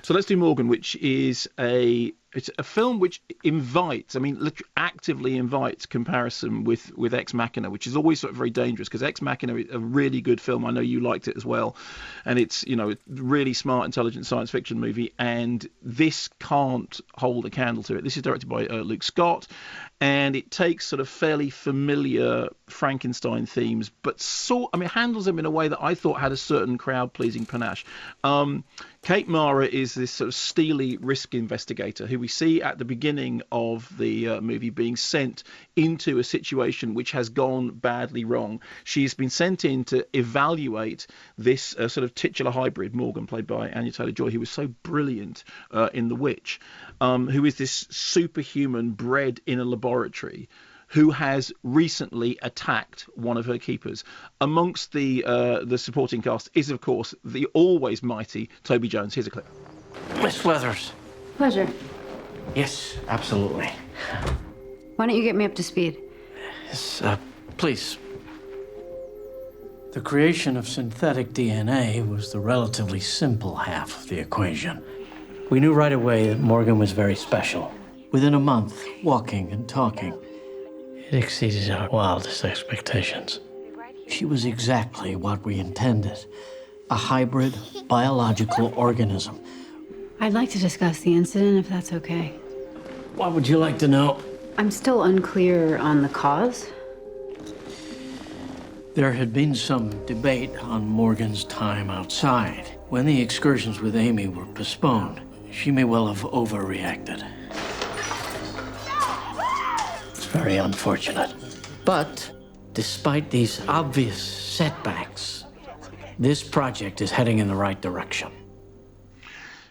So let's do Morgan, which is it's a film which invites, I mean, actively invites comparison with Ex Machina, which is always sort of very dangerous because Ex Machina is a really good film. I know you liked it as well, and it's a really smart, intelligent science fiction movie. And this can't hold a candle to it. This is directed by Luke Scott, and it takes sort of fairly familiar Frankenstein themes, but handles them in a way that I thought had a certain crowd-pleasing panache. Kate Mara is this sort of steely risk investigator who we see at the beginning of the movie being sent into a situation which has gone badly wrong. She's been sent in to evaluate this sort of titular hybrid, Morgan, played by Anya Taylor-Joy, who was so brilliant in The Witch, who is this superhuman bred in a laboratory who has recently attacked one of her keepers. Amongst the supporting cast is, of course, the always mighty Toby Jones. Here's a clip. Miss Weathers. Pleasure. Yes, absolutely. Why don't you get me up to speed? Yes, please. The creation of synthetic DNA was the relatively simple half of the equation. We knew right away that Morgan was very special. Within a month, walking and talking, it exceeded our wildest expectations. She was exactly what we intended. A hybrid biological organism. I'd like to discuss the incident, if that's okay. What would you like to know? I'm still unclear on the cause. There had been some debate on Morgan's time outside. When the excursions with Amy were postponed, she may well have overreacted. It's very unfortunate. But despite these obvious setbacks, this project is heading in the right direction.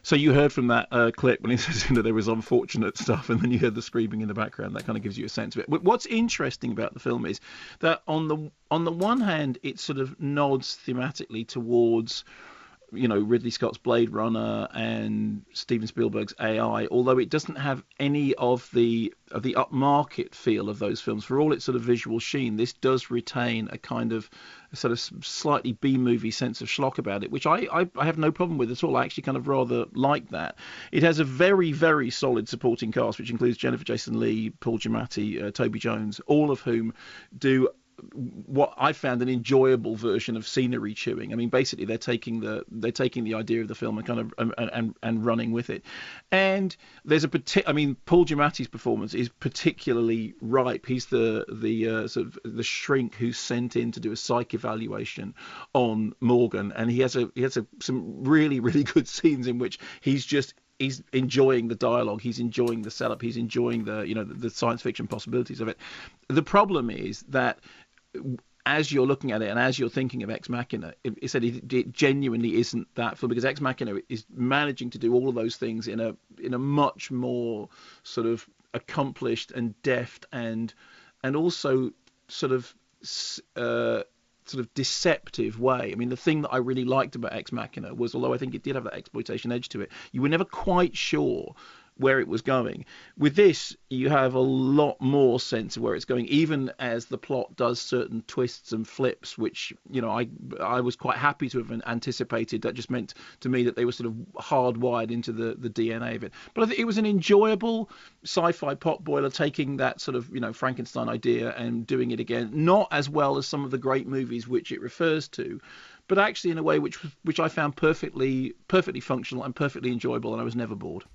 So you heard from that clip when he says there was unfortunate stuff, and then you heard the screaming in the background. That kind of gives you a sense of it. But what's interesting about the film is that on the one hand, it sort of nods thematically towards Ridley Scott's Blade Runner and Steven Spielberg's AI, although it doesn't have any of the upmarket feel of those films. For all its sort of visual sheen, this does retain a kind of sort of slightly B-movie sense of schlock about it, which I have no problem with at all. I actually kind of rather like that. It has a very, very solid supporting cast, which includes Jennifer Jason Leigh, Paul Giamatti, Toby Jones, all of whom do what I found an enjoyable version of scenery chewing. I mean, basically they're taking the idea of the film and kind of and running with it. And there's Paul Giamatti's performance is particularly ripe. He's the sort of the shrink who's sent in to do a psych evaluation on Morgan, and he has some really, really good scenes in which he's enjoying the dialogue, he's enjoying the setup, he's enjoying the science fiction possibilities of it. The problem is that as you're looking at it and as you're thinking of Ex Machina, it genuinely isn't that film, because Ex Machina is managing to do all of those things in a much more sort of accomplished and deft and also sort of deceptive way. I mean, the thing that I really liked about Ex Machina was, although I think it did have that exploitation edge to it, you were never quite sure where it was going. With this, you have a lot more sense of where it's going, even as the plot does certain twists and flips, which I was quite happy to have anticipated. That just meant to me that they were sort of hardwired into the DNA of it. But I think it was an enjoyable sci-fi potboiler, taking that sort of Frankenstein idea and doing it again, not as well as some of the great movies which it refers to, but actually in a way which I found perfectly functional and perfectly enjoyable, and I was never bored.